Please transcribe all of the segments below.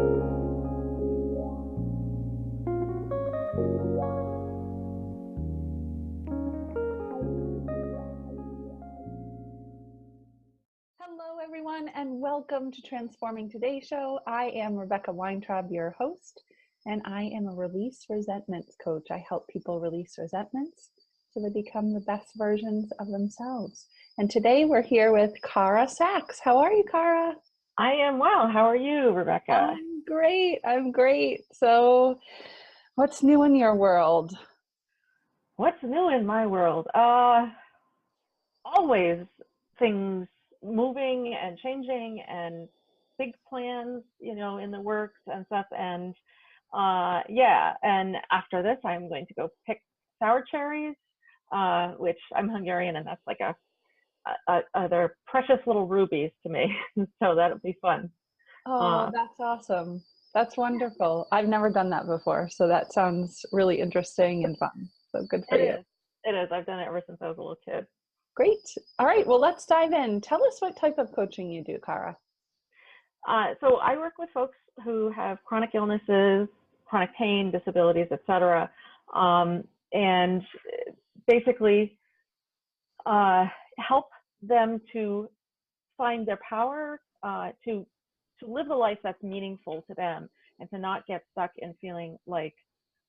Hello, everyone, and welcome to Transforming Today Show. I am Rebecca Weintraub, your host, and I am a release resentments coach. I help people release resentments so they become the best versions of themselves. And today we're here with Cara Sachs. How are you, Cara? I am well. How are you, Rebecca? I'm great. I'm great. So, what's new in your world? What's new in my world? Always things moving and changing and big plans, in the works and stuff. And yeah, and after this, I'm going to go pick sour cherries, which I'm Hungarian, and that's like they're precious little rubies to me. So that'll be fun. Oh, that's awesome. That's wonderful. I've never done that before, so that sounds really interesting and fun. So good for you. It is. I've done it ever since I was a little kid. Great. All right. Well, let's dive in. Tell us what type of coaching you do, Cara. So I work with folks who have chronic illnesses, chronic pain, disabilities, etc., and basically help them to find their power, to live the life that's meaningful to them, and to not get stuck in feeling like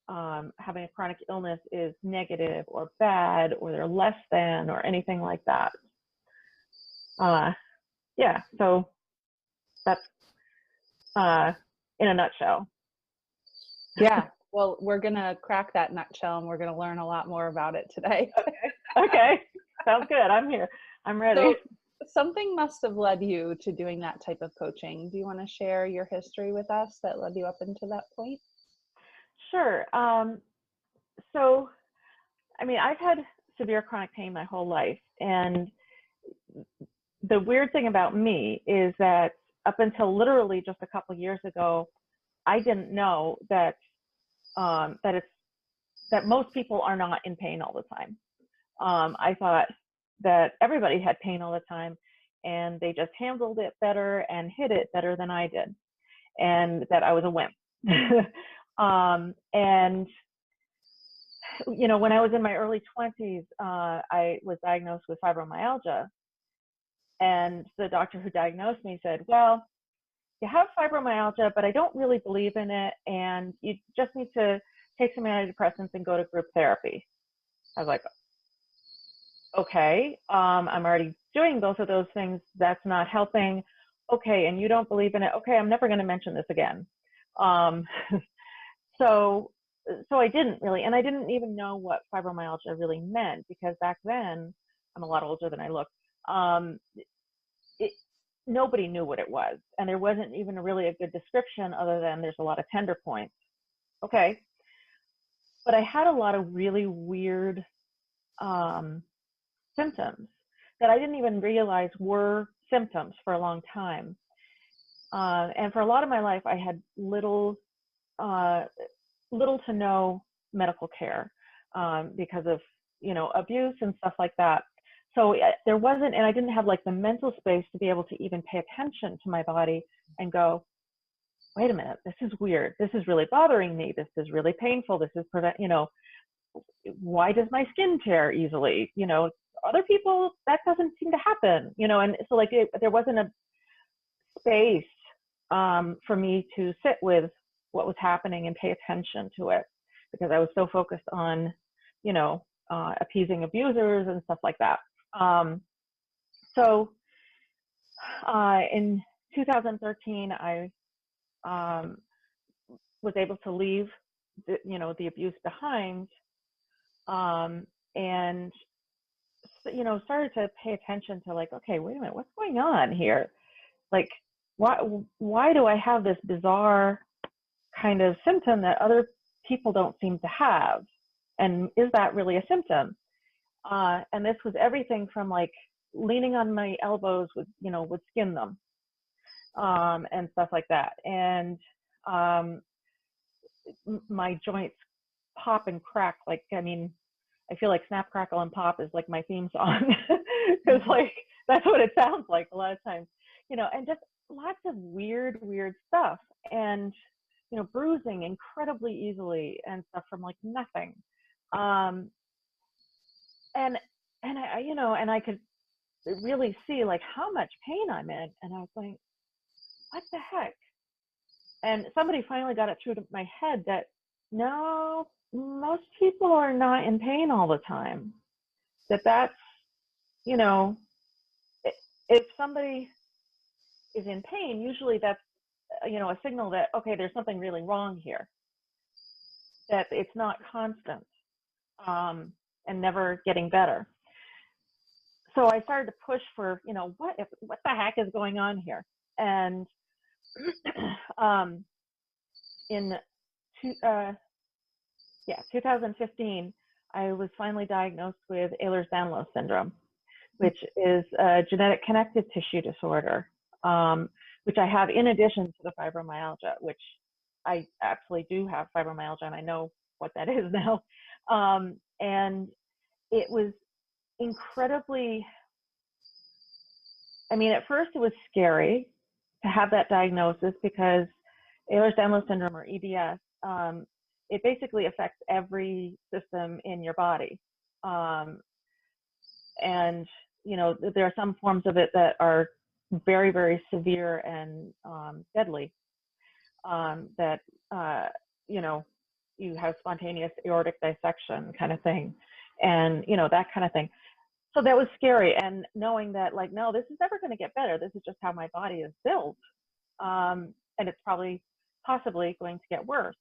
having a chronic illness is negative or bad, or they're less than, or anything like that. Yeah, so that's in a nutshell. Yeah, well, we're going to crack that nutshell, and we're going to learn a lot more about it today. Okay. Sounds good. I'm here. I'm ready. So, something must have led you to doing that type of coaching. Do you want to share your history with us that led you up into that point? Sure. So, I mean, I've had severe chronic pain my whole life. And the weird thing about me is that up until literally just a couple of years ago, I didn't know that that most people are not in pain all the time. I thought that everybody had pain all the time, and they just handled it better and hid it better than I did, and that I was a wimp. And when I was in my early 20s, I was diagnosed with fibromyalgia, and the doctor who diagnosed me said, well, you have fibromyalgia, but I don't really believe in it, and you just need to take some antidepressants and go to group therapy. I was like, okay, I'm already doing both of those things. That's not helping. Okay, and you don't believe in it. Okay, I'm never going to mention this again. So I didn't really, and I didn't even know what fibromyalgia really meant, because back then, I'm a lot older than I look, nobody knew what it was, and there wasn't even really a good description other than there's a lot of tender points. Okay, but I had a lot of really weird symptoms that I didn't even realize were symptoms for a long time. And for a lot of my life, I had little to no medical care because of, abuse and stuff like that. So there wasn't, and I didn't have like the mental space to be able to even pay attention to my body and go, wait a minute, this is weird. This is really bothering me. This is really painful. This is, why does my skin tear easily? Other people, that doesn't seem to happen, and so like there wasn't a space for me to sit with what was happening and pay attention to it, because I was so focused on, appeasing abusers and stuff like that. So in 2013, I was able to leave the abuse behind, and started to pay attention to like, okay, wait a minute, what's going on here? Like, why do I have this bizarre kind of symptom that other people don't seem to have? And is that really a symptom? And this was everything from like leaning on my elbows would skin them, and stuff like that. And my joints pop and crack. Like, I mean, I feel like Snap, Crackle, and Pop is like my theme song, because like that's what it sounds like a lot of times. and just lots of weird stuff, and, bruising incredibly easily and stuff from like nothing. Um, and, and I could really see like how much pain I'm in. And I was like, what the heck? And somebody finally got it through to my head that no, most people are not in pain all the time. That's, if somebody is in pain, usually that's, a signal that, okay, there's something really wrong here, that it's not constant, and never getting better. So I started to push for, what the heck is going on here? And in 2015, I was finally diagnosed with Ehlers Danlos Syndrome, which is a genetic connective tissue disorder, which I have in addition to the fibromyalgia, which I absolutely do have fibromyalgia, and I know what that is now. And it was incredibly, at first it was scary to have that diagnosis, because Ehlers Danlos Syndrome, or EDS, it basically affects every system in your body. And, there are some forms of it that are very, very severe and deadly, that, you have spontaneous aortic dissection kind of thing, and, that kind of thing. So that was scary. And knowing that, like, no, this is never going to get better. This is just how my body is built. And it's possibly going to get worse.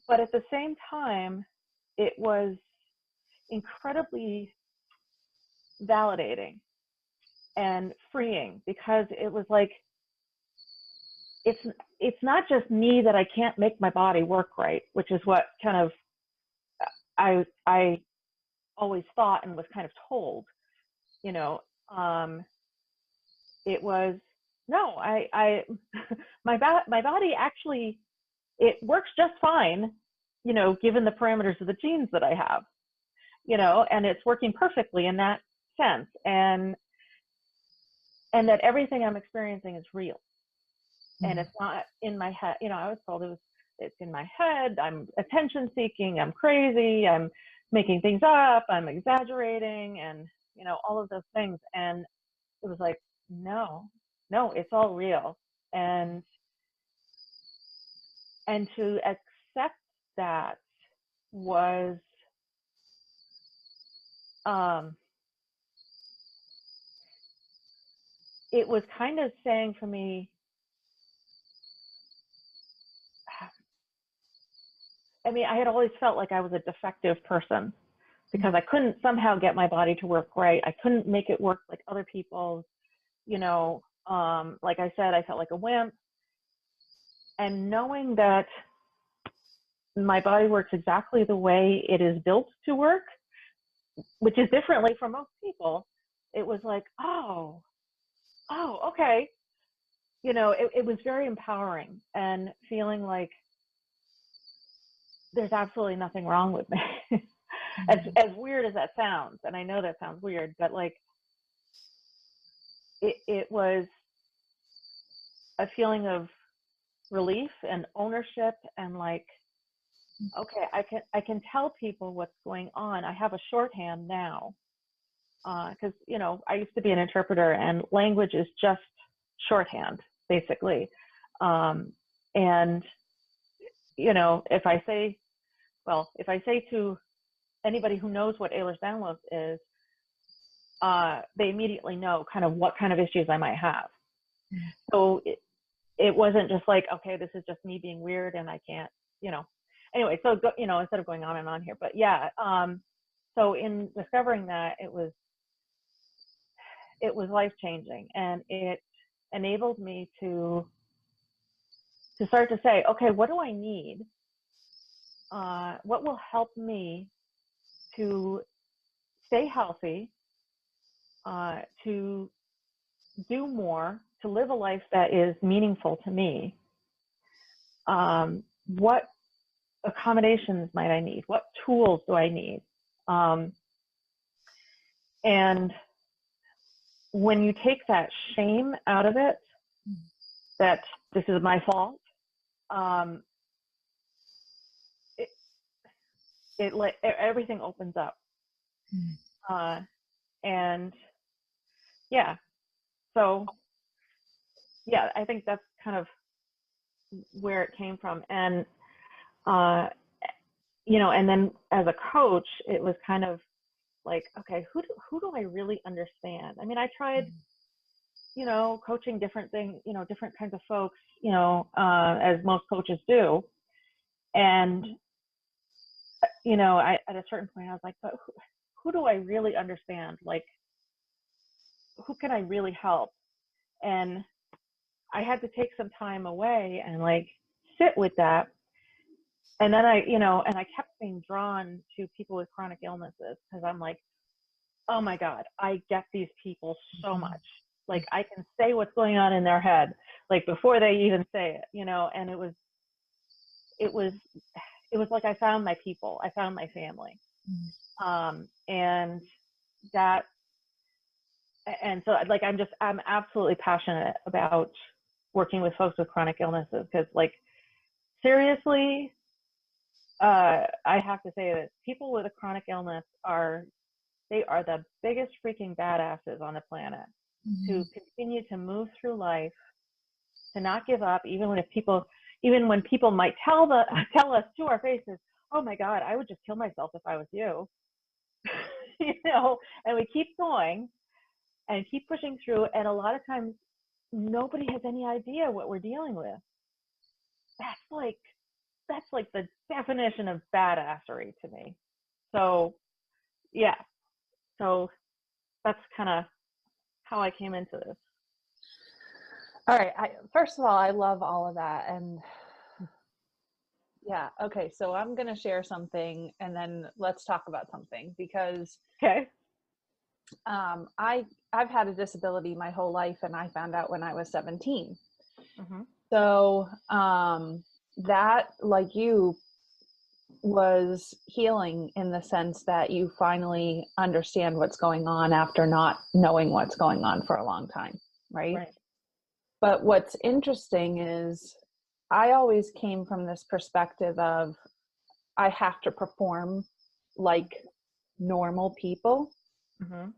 But at the same time, it was incredibly validating and freeing, because it was like, it's not just me that I can't make my body work right, which is what kind of I always thought and was kind of told. It was, no, I my body actually, it works just fine, given the parameters of the genes that I have, and it's working perfectly in that sense, and that everything I'm experiencing is real. And it's not in my head. I was told it's in my head. I'm attention seeking. I'm crazy. I'm making things up. I'm exaggerating, and, all of those things. And it was like, no, it's all real. And to accept that was, it was kind of saying for me, I had always felt like I was a defective person, because I couldn't somehow get my body to work right. I couldn't make it work like other people's, like I said, I felt like a wimp. And knowing that my body works exactly the way it is built to work, which is differently from most people, it was like, oh, okay. It was very empowering, and feeling like there's absolutely nothing wrong with me. As weird as that sounds, and I know that sounds weird, but like, it was a feeling of relief and ownership, and like, okay, I can tell people what's going on. I have a shorthand now, because I used to be an interpreter, and language is just shorthand, basically. And if I say to anybody who knows what Ehlers Danlos is, they immediately know kind of what kind of issues I might have. So it wasn't just like, okay, this is just me being weird and I can't, anyway, so, instead of going on and on here, but yeah. So in discovering that, it was life-changing, and it enabled me to start to say, okay, what do I need? What will help me to stay healthy, to do more, to live a life that is meaningful to me? What accommodations might I need? What tools do I need? And when you take that shame out of it, that this is my fault, it, it like everything opens up. And yeah, so yeah, I think that's kind of where it came from. And you know, and then as a coach, it was kind of like, okay, who do I really understand? I mean, I tried, you know, coaching different things, you know, different kinds of folks, you know, as most coaches do. And, you know, at a certain point I was like, but who do I really understand? Like, who can I really help? And I had to take some time away and like sit with that. And then you know, and I kept being drawn to people with chronic illnesses because I'm like, oh my God, I get these people so much. Like I can say what's going on in their head, like before they even say it, you know, and it was like I found my people, I found my family. And that, and so like, I'm absolutely passionate about working with folks with chronic illnesses because like, seriously, I have to say that people with a chronic illness they are the biggest freaking badasses on the planet to continue to move through life, to not give up, even when people might tell us to our faces, oh my God, I would just kill myself if I was you. You know, and we keep going and keep pushing through. And a lot of times nobody has any idea what we're dealing with. That's like the definition of badassery to me. So yeah, so that's kind of how I came into this. All right. First of all, I love all of that. And yeah, okay. So I'm going to share something and then let's talk about something because okay. I've had a disability my whole life and I found out when I was 17. Mm-hmm. So that, like you, was healing in the sense that you finally understand what's going on after not knowing what's going on for a long time, right? But what's interesting is I always came from this perspective of I have to perform like normal people. Mm-hmm.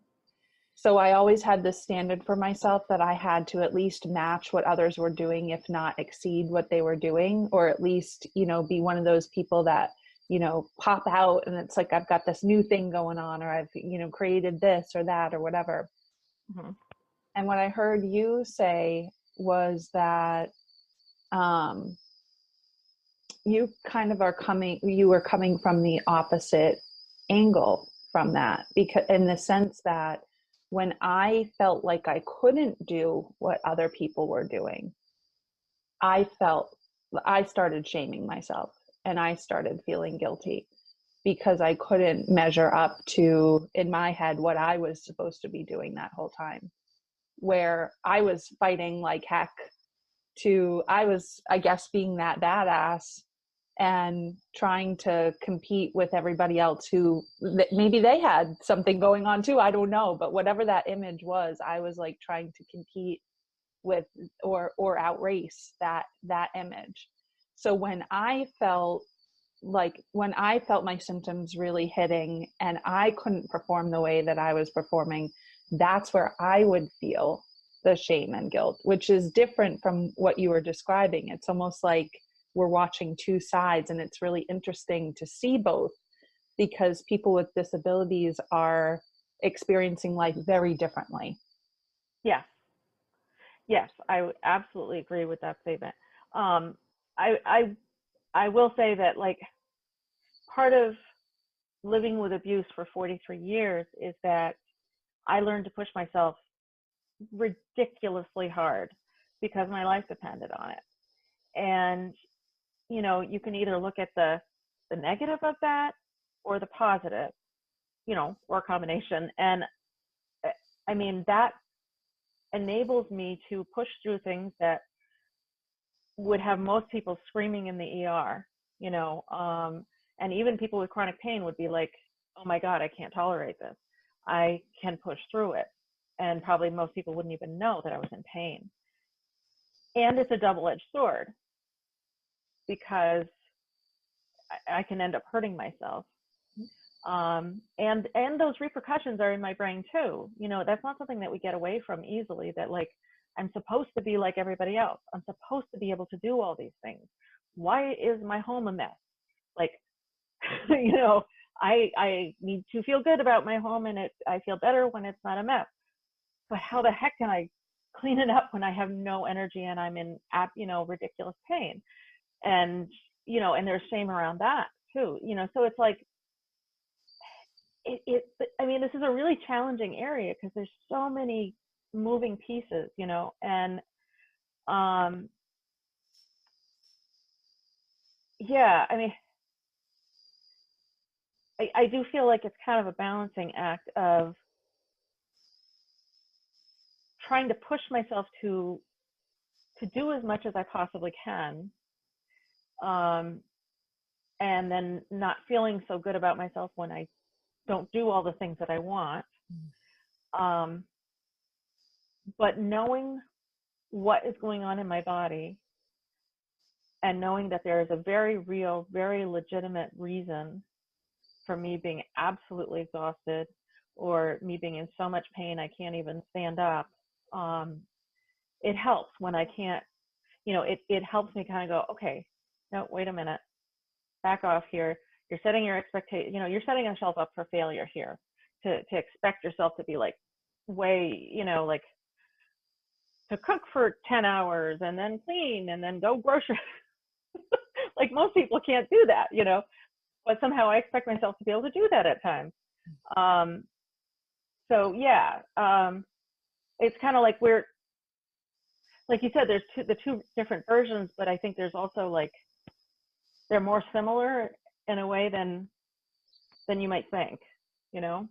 So I always had this standard for myself that I had to at least match what others were doing, if not exceed what they were doing, or at least, you know, be one of those people that, you know, pop out and it's like, I've got this new thing going on, or I've, you know, created this or that or whatever. Mm-hmm. And what I heard you say was that you kind of you were coming from the opposite angle from that, because in the sense that when I felt like I couldn't do what other people were doing, I started shaming myself and I started feeling guilty because I couldn't measure up to, in my head, what I was supposed to be doing that whole time, where I was fighting like heck I was, I guess, being that badass and trying to compete with everybody else who maybe they had something going on too. I don't know, but whatever that image was, I was like trying to compete with or outrace that image. So when I felt my symptoms really hitting and I couldn't perform the way that I was performing, that's where I would feel the shame and guilt, which is different from what you were describing. It's almost like we're watching two sides, and it's really interesting to see both because people with disabilities are experiencing life very differently. Yes, I would absolutely agree with that statement. I will say that like part of living with abuse for 43 years is that I learned to push myself ridiculously hard because my life depended on it. And, you know, you can either look at the negative of that or the positive, you know, or a combination. And I mean, that enables me to push through things that would have most people screaming in the ER, you know, and even people with chronic pain would be like, oh my God, I can't tolerate this. I can push through it. and probably most people wouldn't even know that I was in pain. And it's a double-edged sword because I can end up hurting myself. And those repercussions are in my brain too. You know, that's not something that we get away from easily, that like, I'm supposed to be like everybody else. I'm supposed to be able to do all these things. Why is my home a mess? Like, you know, I need to feel good about my home, and I feel better when it's not a mess. But how the heck can I clean it up when I have no energy and I'm in, you know, ridiculous pain? And, you know, and there's shame around that too, you know, so it's like, I mean, this is a really challenging area because there's so many moving pieces, you know, and yeah, I mean, I do feel like it's kind of a balancing act of trying to push myself to do as much as I possibly can, and then not feeling so good about myself when I don't do all the things that I want, but knowing what is going on in my body and knowing that there is a very real, very legitimate reason for me being absolutely exhausted or me being in so much pain I can't even stand up. It helps when I can't, you know, it helps me kind of go, okay, no, wait a minute, back off here. You're setting your expectation, you know, you're setting yourself up for failure here to expect yourself to be like way, you know, like to cook for 10 hours and then clean and then go grocery. Like most people can't do that, you know, but somehow I expect myself to be able to do that at times. So yeah, it's kind of like we're, like you said, there's the two different versions, but I think there's also like, they're more similar in a way than you might think, you know?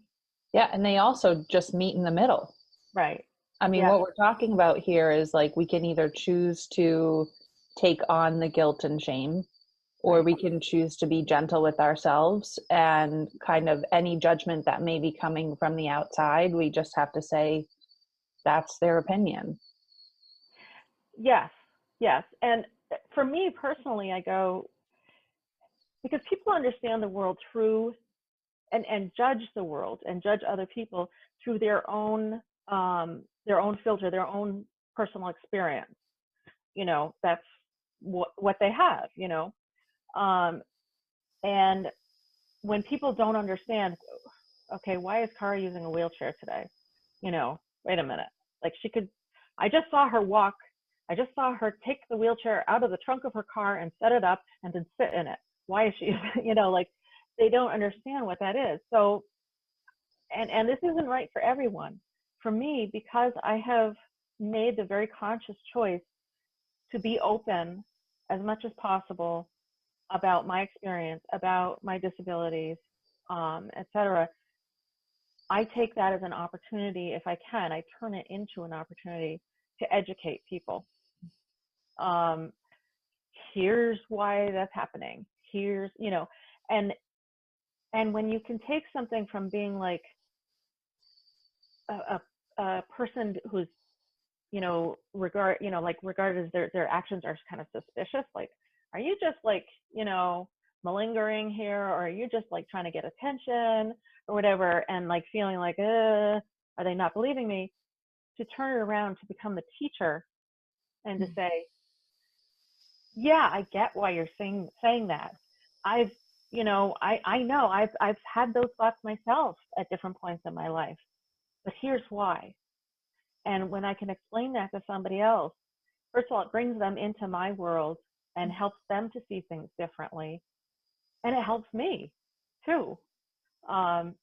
Yeah, and they also just meet in the middle. Right. I mean, Yeah. what we're talking about here is like we can either choose to take on the guilt and shame, or Right. we can choose to be gentle with ourselves, and kind of any judgment that may be coming from the outside, we just have to say, that's their opinion. Yes. Yes. And for me personally, I go, because people understand the world through and judge the world and judge other people through their own filter, their own personal experience. You know, that's what they have, you know. And when people don't understand, okay, why is Cara using a wheelchair today? You know, wait a minute. Like I just saw her walk. I just saw her take the wheelchair out of the trunk of her car and set it up and then sit in it. Why is she, you know, like they don't understand what that is. So, and this isn't right for everyone. For me, because I have made the very conscious choice to be open as much as possible about my experience, about my disabilities, etc. I take that as an opportunity. If I can, I turn it into an opportunity to educate people. Here's why that's happening. Here's, you know, and when you can take something from being like a person who's, you know, regarded as their actions are kind of suspicious, like, are you just like, you know, malingering here, or are you just like trying to get attention or whatever, and like feeling like, are they not believing me? To turn it around, to become the teacher and to say, yeah, I get why you're saying that. I've, you know, I know I've had those thoughts myself at different points in my life, but here's why. And when I can explain that to somebody else, first of all, it brings them into my world and helps them to see things differently. And it helps me too. So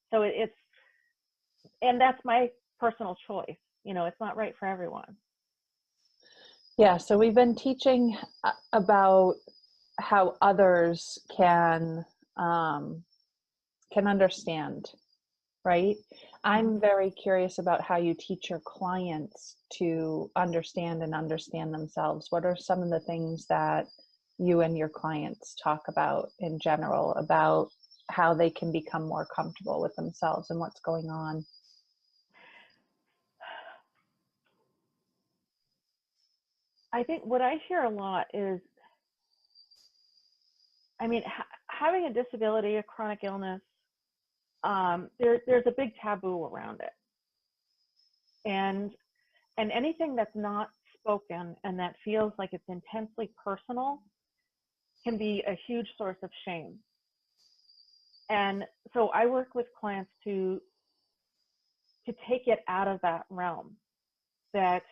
and that's my personal choice. You know, it's not right for everyone. Yeah, so we've been teaching about how others can understand, right? I'm very curious about how you teach your clients to understand themselves. What are some of the things that you and your clients talk about in general, about how they can become more comfortable with themselves and what's going on? I think what I hear a lot is, I mean, having a disability, a chronic illness, there's a big taboo around it. And anything that's not spoken and that feels like it's intensely personal can be a huge source of shame. And so I work with clients to take it out of that realm, that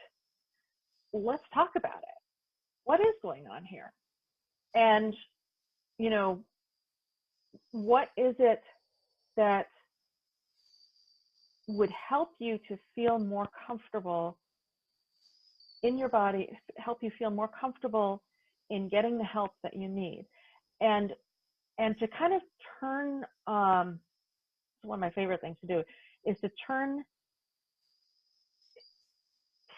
let's talk about it. What is going on here? And, you know, what is it that would help you to feel more comfortable in your body, help you feel more comfortable in getting the help that you need? And to kind of turn, one of my favorite things to do is to turn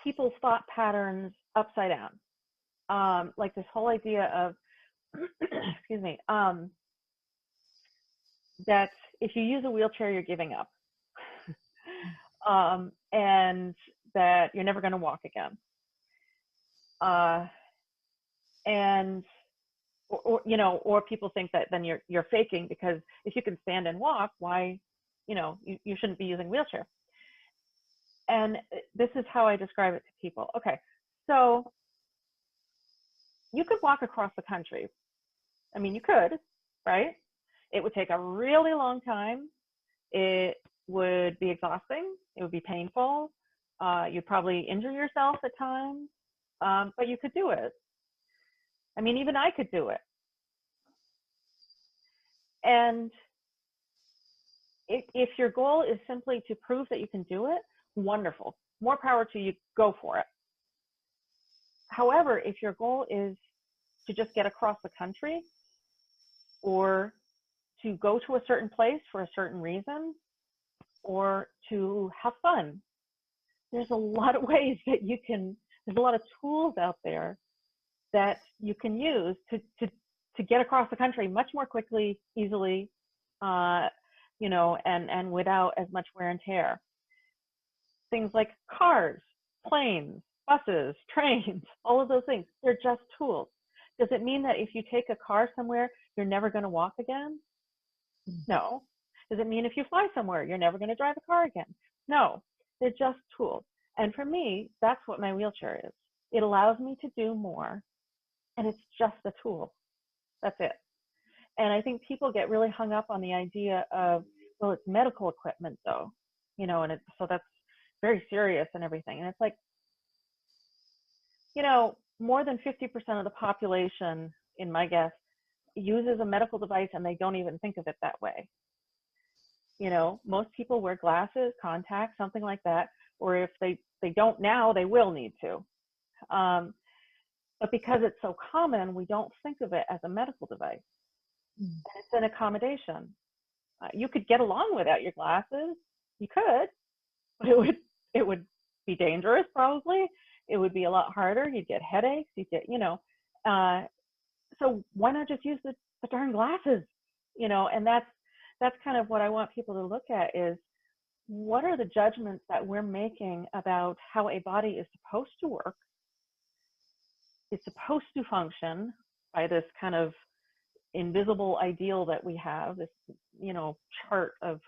people's thought patterns upside down. Like this whole idea of, excuse me, that if you use a wheelchair, you're giving up. And that you're never going to walk again. And, or, you know, or people think that then you're faking, because if you can stand and walk, why, you know, you shouldn't be using a wheelchair. And this is how I describe it to people. Okay, so you could walk across the country. I mean, you could, right? It would take a really long time. It would be exhausting. It would be painful. You'd probably injure yourself at times, but you could do it. I mean, even I could do it. And if your goal is simply to prove that you can do it, wonderful. More power to you, go for it. However, if your goal is to just get across the country, or to go to a certain place for a certain reason, or to have fun, there's a lot of ways that you can, there's a lot of tools out there that you can use to get across the country much more quickly, easily, you know, and without as much wear and tear. Things like cars, planes, buses, trains, all of those things, they're just tools. Does it mean that if you take a car somewhere, you're never going to walk again? No. Does it mean if you fly somewhere, you're never going to drive a car again? No. They're just tools. And for me, that's what my wheelchair is. It allows me to do more, and it's just a tool. That's it. And I think people get really hung up on the idea of, well, it's medical equipment though, you know, and it's, so that's very serious and everything. And it's like, you know, more than 50% of the population, in my guess, uses a medical device and they don't even think of it that way. You know, most people wear glasses, contacts, something like that, or if they don't now, they will need to. But because it's so common, we don't think of it as a medical device. And it's an accommodation. You could get along without your glasses. You could, but it would be dangerous probably. It would be a lot harder. You'd get headaches. You'd get, you know. So why not just use the darn glasses? You know, and that's kind of what I want people to look at is, what are the judgments that we're making about how a body is supposed to work, is supposed to function by this kind of invisible ideal that we have, this, you know, chart of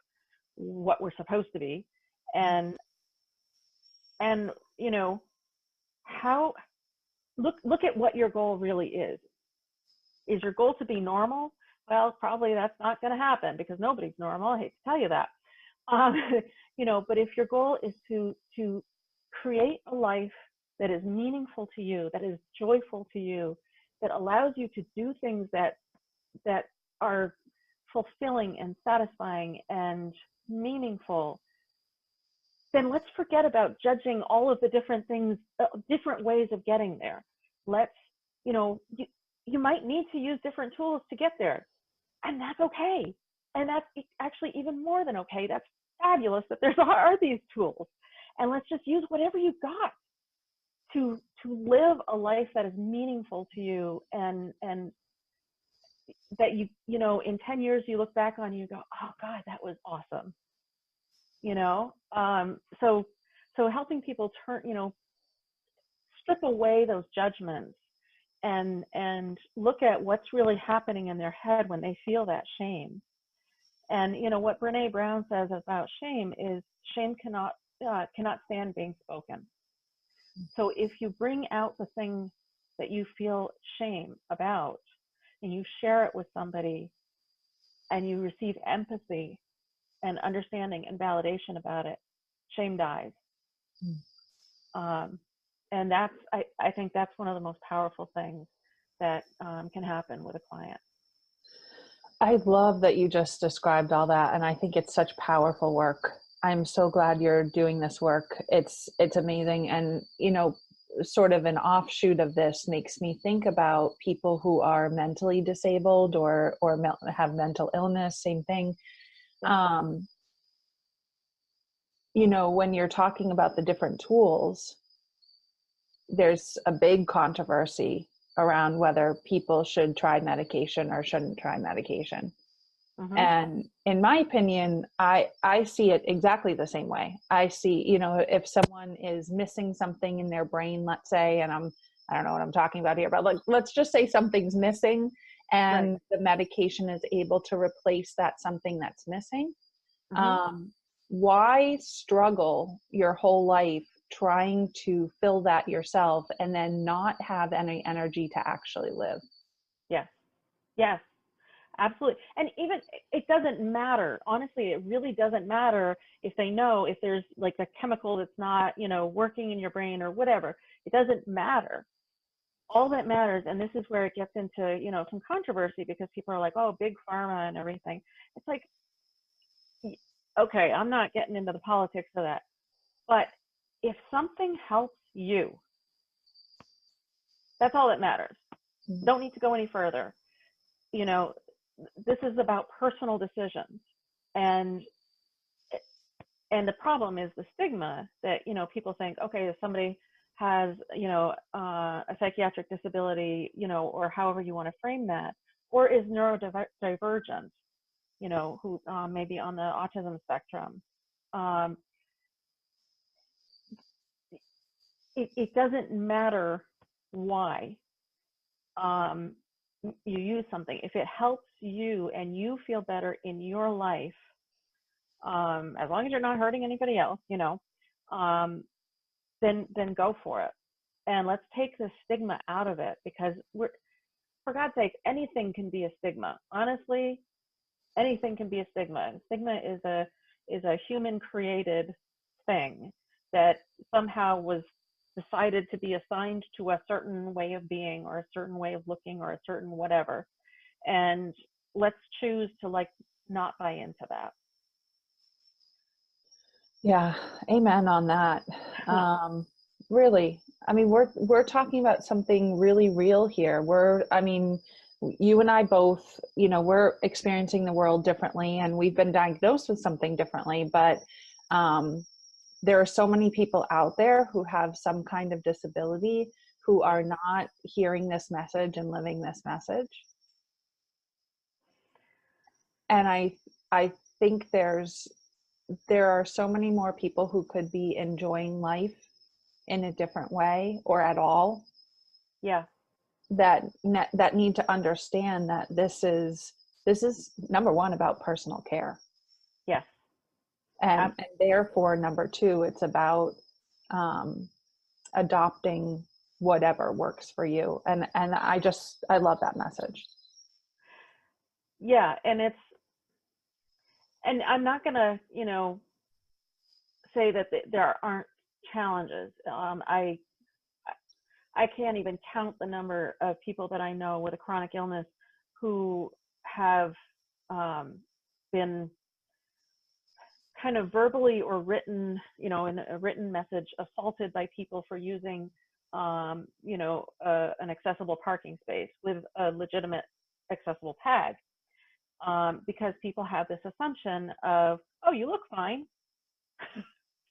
what we're supposed to be, and you know, how, look at what your goal really is. Is your goal to be normal? Well, probably that's not going to happen, because nobody's normal. I hate to tell you that. You know, but if your goal is to create a life that is meaningful to you, that is joyful to you, that allows you to do things that are fulfilling and satisfying and meaningful, then let's forget about judging all of the different things, different ways of getting there. Let's, you know, you might need to use different tools to get there, and that's okay. And that's actually even more than okay. That's fabulous that there are these tools, and let's just use whatever you've got to live a life that is meaningful to you, and that you know, in 10 years you look back on and you go, oh God, that was awesome. You know, so helping people turn, you know, strip away those judgments and look at what's really happening in their head when they feel that shame. And you know what Brene Brown says about shame is shame cannot stand being spoken. So if you bring out the thing that you feel shame about and you share it with somebody and you receive empathy and understanding and validation about it, shame dies. And that's, I think that's one of the most powerful things that can happen with a client. I love that you just described all that. And I think it's such powerful work. I'm so glad you're doing this work. It's amazing. And, you know, sort of an offshoot of this makes me think about people who are mentally disabled or have mental illness, same thing. You know, when you're talking about the different tools, there's a big controversy around whether people should try medication or shouldn't try medication. And in my opinion, I see it exactly the same way. I see, you know, if someone is missing something in their brain, let's say, and I don't know what I'm talking about here, but like, let's just say something's missing and right. The medication is able to replace that something that's missing. Why struggle your whole life trying to fill that yourself and then not have any energy to actually live? Yes, absolutely. And even, it doesn't matter. Honestly, it really doesn't matter if they know if there's like a chemical that's not, you know, working in your brain or whatever. It doesn't matter. All that matters, and this is where it gets into, you know, some controversy because people are like, oh, big pharma and everything. It's like, okay, I'm not getting into the politics of that. But if something helps you, that's all that matters. Don't need to go any further. You know, this is about personal decisions. And the problem is the stigma that, you know, people think, okay, if somebody has, you know, a psychiatric disability, you know, or however you want to frame that, or is neurodivergent, you know, who may be on the autism spectrum. It doesn't matter why you use something. If it helps you and you feel better in your life, as long as you're not hurting anybody else, you know, then go for it. And let's take the stigma out of it, because for God's sake, anything can be a stigma. Honestly, anything can be a stigma. And stigma is a human created thing that somehow was decided to be assigned to a certain way of being or a certain way of looking or a certain whatever. And let's choose to like not buy into that. Yeah, amen on that. Really, I mean, we're talking about something really real here. I mean, you and I both, you know, we're experiencing the world differently, and we've been diagnosed with something differently, but there are so many people out there who have some kind of disability who are not hearing this message and living this message. And I think there are so many more people who could be enjoying life in a different way or at all. Yeah. That need to understand that this is number one about personal care. Yes. And therefore, number two, it's about adopting whatever works for you. And I love that message. Yeah. And I'm not going to, you know, say that there aren't challenges. I can't even count the number of people that I know with a chronic illness who have been kind of verbally or written, you know, in a written message, assaulted by people for using, you know, an accessible parking space with a legitimate accessible tag, because people have this assumption of, oh, you look fine,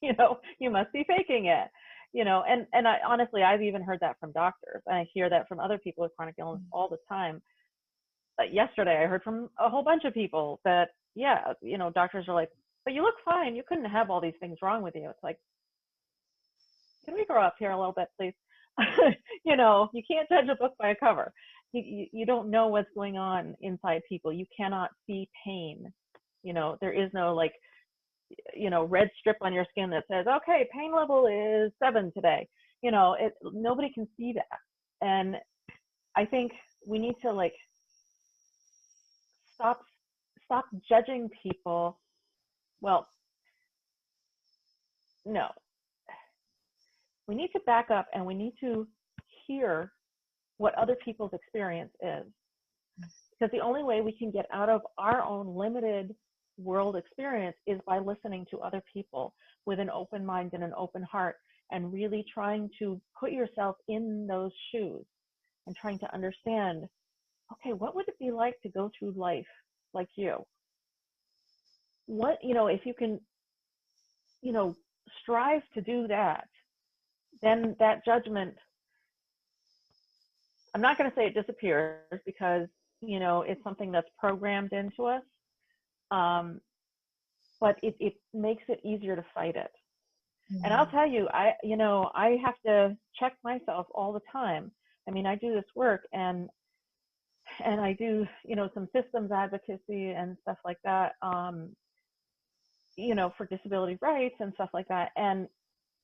you know, you must be faking it, you know, and I honestly, I've even heard that from doctors, and I hear that from other people with chronic illness all the time. But yesterday, I heard from a whole bunch of people that, yeah, you know, doctors are like, but you look fine. You couldn't have all these things wrong with you. It's like, can we grow up here a little bit, please? You know, you can't judge a book by a cover. You don't know what's going on inside people. You cannot see pain. You know, there is no like, you know, red strip on your skin that says, okay, pain level is 7 today. You know, nobody can see that. And I think we need to like stop judging people. Well, no, we need to back up and we need to hear what other people's experience is. Because the only way we can get out of our own limited world experience is by listening to other people with an open mind and an open heart, and really trying to put yourself in those shoes and trying to understand, okay, what would it be like to go through life like you? What, you know, if you can, you know, strive to do that, then that judgment, I'm not going to say it disappears, because, you know, it's something that's programmed into us. But it makes it easier to fight it. Mm-hmm. And I'll tell you, I have to check myself all the time. I mean, I do this work and I do, you know, some systems advocacy and stuff like that, you know, for disability rights and stuff like that. And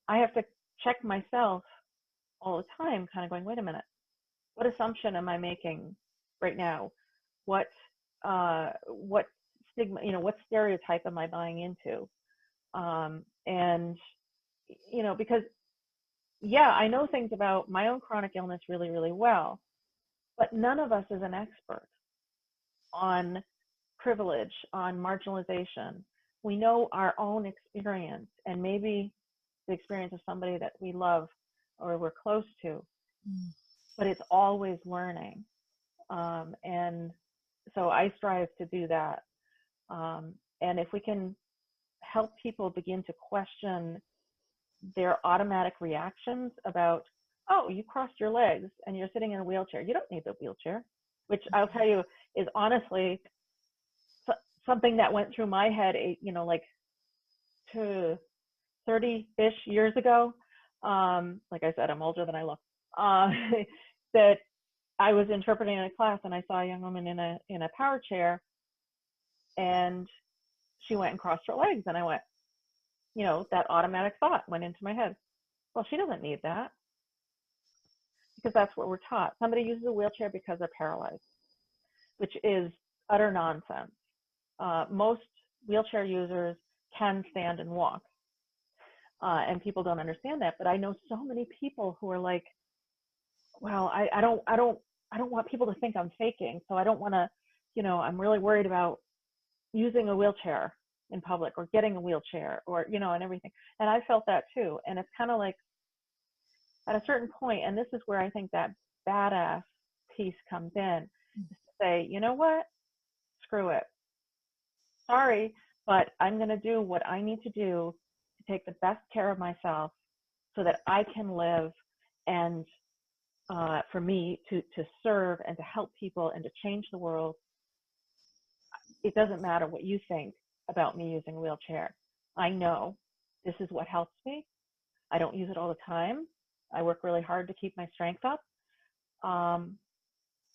I have to check myself all the time, kind of going, wait a minute, what assumption am I making right now? What stigma, you know, what stereotype am I buying into? And, you know, because, yeah, I know things about my own chronic illness really, really well, but none of us is an expert on privilege, on marginalization. We know our own experience and maybe the experience of somebody that we love or we're close to, but it's always learning. And so I strive to do that. And if we can help people begin to question their automatic reactions about, oh, you crossed your legs and you're sitting in a wheelchair. You don't need the wheelchair, which I'll tell you is honestly something that went through my head, you know, like to 30-ish years ago. Like I said, I'm older than I look. That I was interpreting in a class and I saw a young woman in a power chair, and she went and crossed her legs, and I went, you know, that automatic thought went into my head. Well, she doesn't need that, because that's what we're taught. Somebody uses a wheelchair because they're paralyzed, which is utter nonsense. Most wheelchair users can stand and walk, and people don't understand that. But I know so many people who are like, well, I don't want people to think I'm faking, so I don't want to, you know, I'm really worried about using a wheelchair in public or getting a wheelchair, or, you know, and everything. And I felt that too. And it's kind of like at a certain point, and this is where I think that badass piece comes in, is to say, you know what, screw it. Sorry, but I'm going to do what I need to do to take the best care of myself so that I can live, and for me to serve and to help people and to change the world. It doesn't matter what you think about me using a wheelchair. I know this is what helps me. I don't use it all the time. I work really hard to keep my strength up.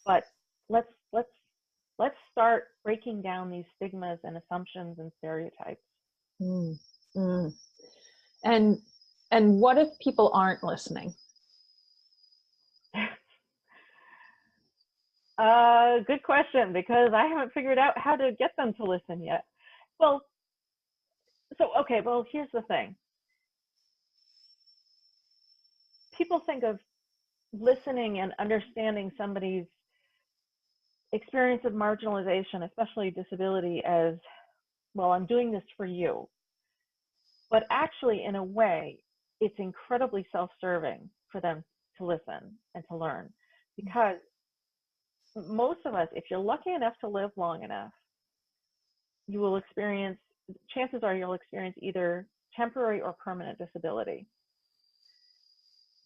But let's start breaking down these stigmas and assumptions and stereotypes. And what if people aren't listening? Good question, because I haven't figured out how to get them to listen yet. Well, here's the thing. People think of listening and understanding somebody's experience of marginalization, especially disability, as, well, I'm doing this for you. But actually, in a way, it's incredibly self-serving for them to listen and to learn, because most of us, if you're lucky enough to live long enough, you will experience, chances are you'll experience either temporary or permanent disability.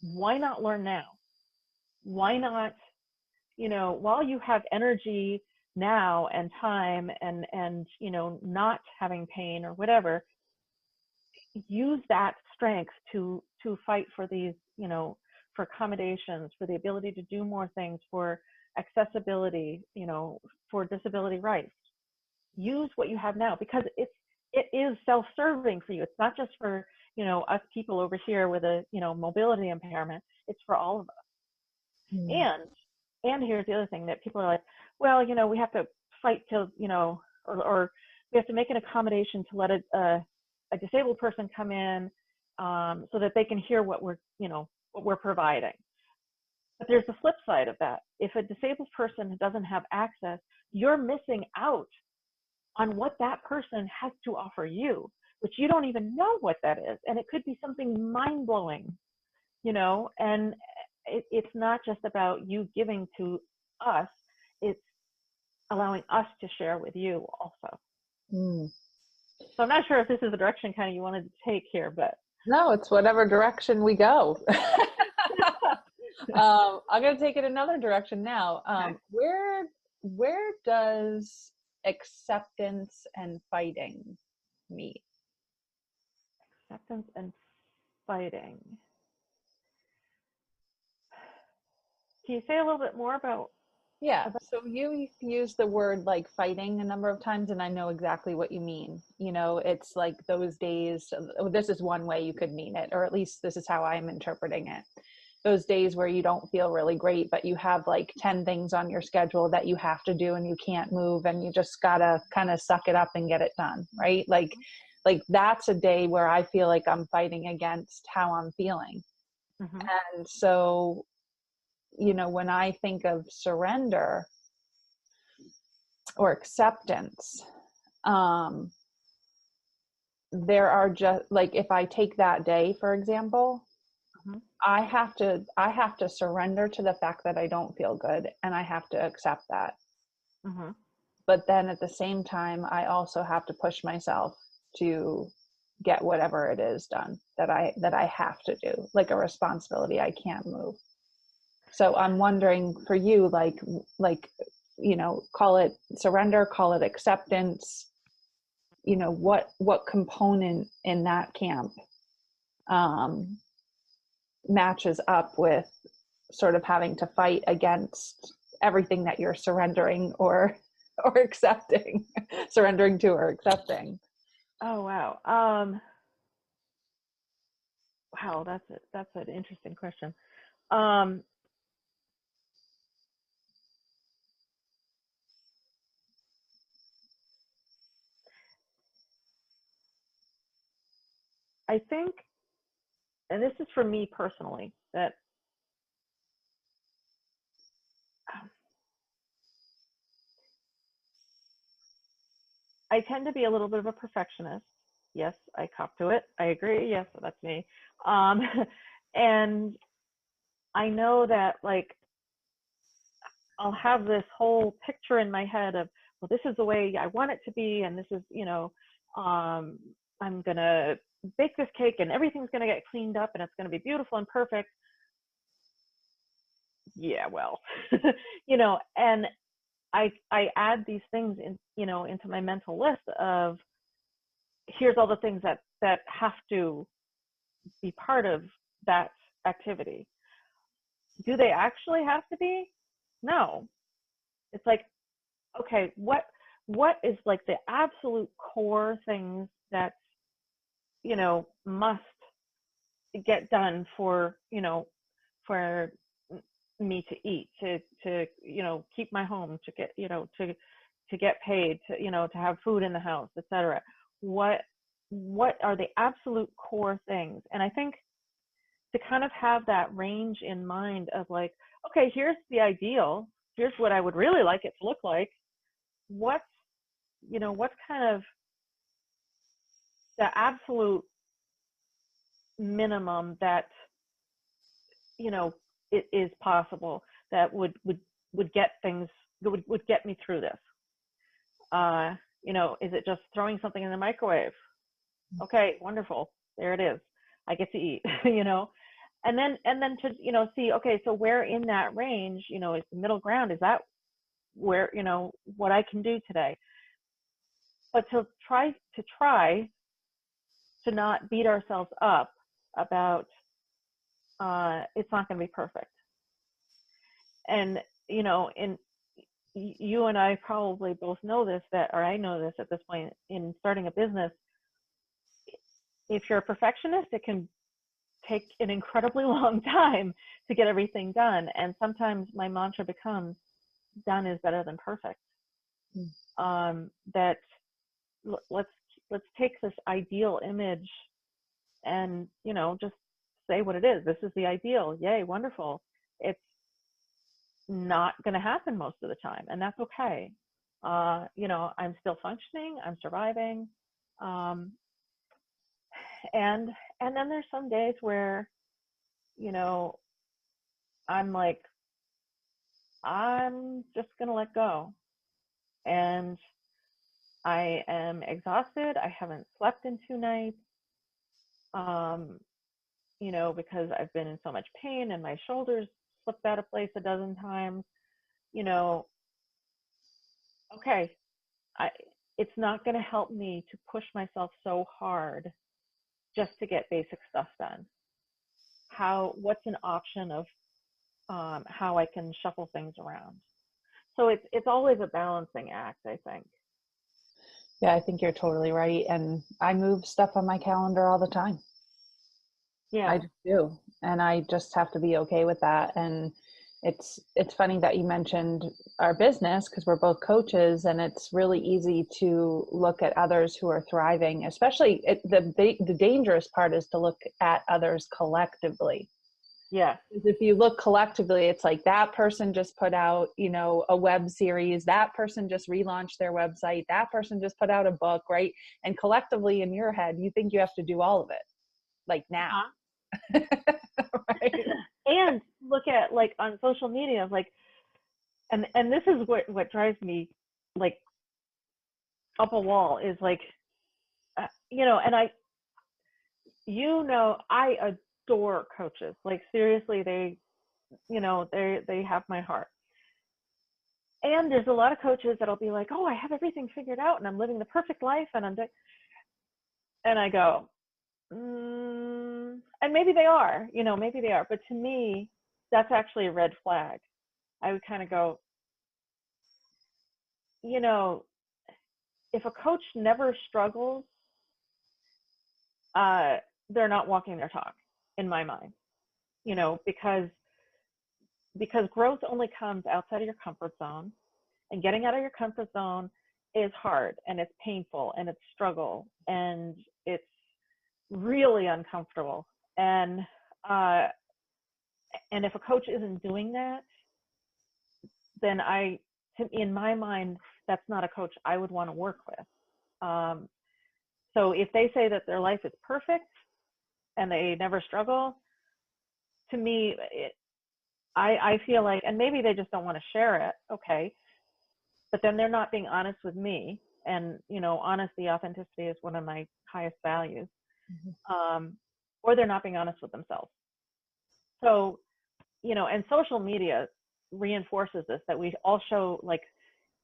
Why not learn now? Why not, you know, while you have energy now and time and you know, not having pain or whatever, use that strength to fight for these, you know, for accommodations, for the ability to do more things, for accessibility, you know, for disability rights. Use what you have now, because it is self-serving for you. It's not just for, you know, us people over here with a, you know, mobility impairment. It's for all of us. Mm. And here's the other thing that people are like, well, you know, we have to fight till, you know, or we have to make an accommodation to let a disabled person come in, so that they can hear what we're, you know, what we're providing. But there's the flip side of that. If a disabled person doesn't have access, you're missing out on what that person has to offer you, which you don't even know what that is. And it could be something mind-blowing, you know, and it's not just about you giving to us, it's allowing us to share with you also. Mm. So I'm not sure if this is the direction kind of you wanted to take here, but. No, it's whatever direction we go. I'm going to take it another direction now. Okay. Where does acceptance and fighting meet? Acceptance and fighting. Can you say a little bit more about? Yeah, so you use the word like fighting a number of times, and I know exactly what you mean. You know, it's like those days, this is one way you could mean it, or at least this is how I'm interpreting it. Those days where you don't feel really great, but you have like 10 things on your schedule that you have to do and you can't move, and you just gotta kind of suck it up and get it done, right? Like that's a day where I feel like I'm fighting against how I'm feeling. Mm-hmm. And so, you know, when I think of surrender or acceptance, there are just like, if I take that day, for example, Mm-hmm. I have to surrender to the fact that I don't feel good, and I have to accept that. Mm-hmm. But then at the same time, I also have to push myself to get whatever it is done that I have to do, like a responsibility I can't move. So I'm wondering for you, like, you know, call it surrender, call it acceptance, you know, what component in that camp matches up with sort of having to fight against everything that you're surrendering or accepting, surrendering to or accepting. Oh, wow. Wow, that's an interesting question. I think, and this is for me personally, that I tend to be a little bit of a perfectionist. Yes, I cop to it. I agree. Yes, that's me. And I know that, like, I'll have this whole picture in my head of, well, this is the way I want it to be, and this is, you know, I'm gonna bake this cake and everything's gonna get cleaned up and it's gonna be beautiful and perfect. Yeah, well, you know, and I add these things in, you know, into my mental list of, here's all the things that have to be part of that activity. Do they actually have to be? No. It's like, okay, what is like the absolute core things that, you know, must get done for, you know, for me to eat, to you know, keep my home, to get, you know, to get paid, to, you know, to have food in the house, etc. What are the absolute core things? And I think to kind of have that range in mind of like, okay, here's the ideal, here's what I would really like it to look like. What's, you know, what's kind of the absolute minimum that, you know, it is possible that would get things, would get me through this. You know, is it just throwing something in the microwave? Okay, wonderful, there it is, I get to eat. You know, and then to, you know, see, okay, so where in that range, you know, is the middle ground? Is that where, you know, what I can do today? But to try to not beat ourselves up about it's not going to be perfect. And, you know, you and I probably both know this, or I know this at this point in starting a business. If you're a perfectionist, it can take an incredibly long time to get everything done. And sometimes my mantra becomes, done is better than perfect. That let's take this ideal image and, you know, just say what it is. This is the ideal. Yay, wonderful. It's not going to happen most of the time, and that's okay. You know, I'm still functioning, I'm surviving. And then there's some days where, you know, I'm like, I'm just going to let go. And I am exhausted. I haven't slept in 2 nights. You know, because I've been in so much pain and my shoulders slipped out of place a dozen times. You know, okay, it's not going to help me to push myself so hard just to get basic stuff done. What's an option of how I can shuffle things around? So it's always a balancing act, I think. Yeah, I think you're totally right. And I move stuff on my calendar all the time. Yeah. I just do. And I just have to be okay with that. And it's funny that you mentioned our business, because we're both coaches, and it's really easy to look at others who are thriving, especially the dangerous part is to look at others collectively. Yeah. If you look collectively, it's like that person just put out, you know, a web series, that person just relaunched their website, that person just put out a book, right? And collectively in your head, you think you have to do all of it, like now. Right? And look at, like, on social media, like, and this is what drives me like up a wall, is like, you know, and I adore coaches. Like, seriously, they, you know, they have my heart. And there's a lot of coaches that'll be like, oh, I have everything figured out and I'm living the perfect life and and I go, and maybe they are, you know, maybe they are, but to me, that's actually a red flag. I would kind of go, you know, if a coach never struggles, they're not walking their talk, in my mind, you know, because growth only comes outside of your comfort zone, and getting out of your comfort zone is hard, and it's painful, and it's struggle, and it's really uncomfortable. And if a coach isn't doing that, then in my mind, that's not a coach I would want to work with. So if they say that their life is perfect and they never struggle, to me, I feel like, and maybe they just don't want to share it, okay, but then they're not being honest with me. And, you know, honesty, authenticity is one of my highest values. Or they're not being honest with themselves. So, you know, and social media reinforces this, that we all show like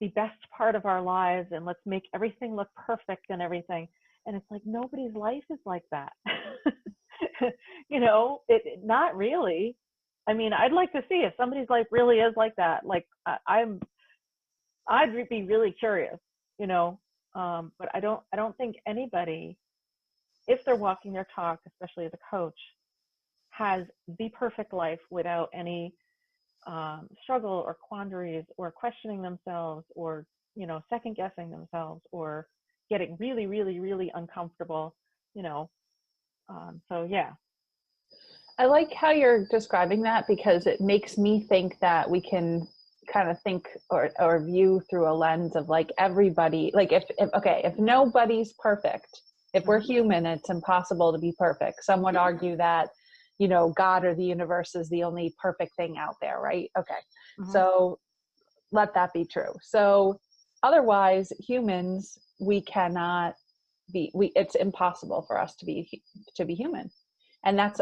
the best part of our lives and let's make everything look perfect and everything. And it's like, nobody's life is like that. You know, not really. I mean, I'd like to see if somebody's life really is like that. Like, I'd be really curious, you know, but I don't think anybody, if they're walking their talk, especially as a coach, has the perfect life without any struggle or quandaries or questioning themselves or, you know, second guessing themselves or getting really, really, really uncomfortable, you know. So yeah. I like how you're describing that, because it makes me think that we can kind of think or view through a lens of like everybody, like if nobody's perfect, if we're human, it's impossible to be perfect. Some would argue that, you know, God or the universe is the only perfect thing out there, right? Okay. So let that be true. So otherwise, humans, we cannot be, it's impossible for us to be human. And that's,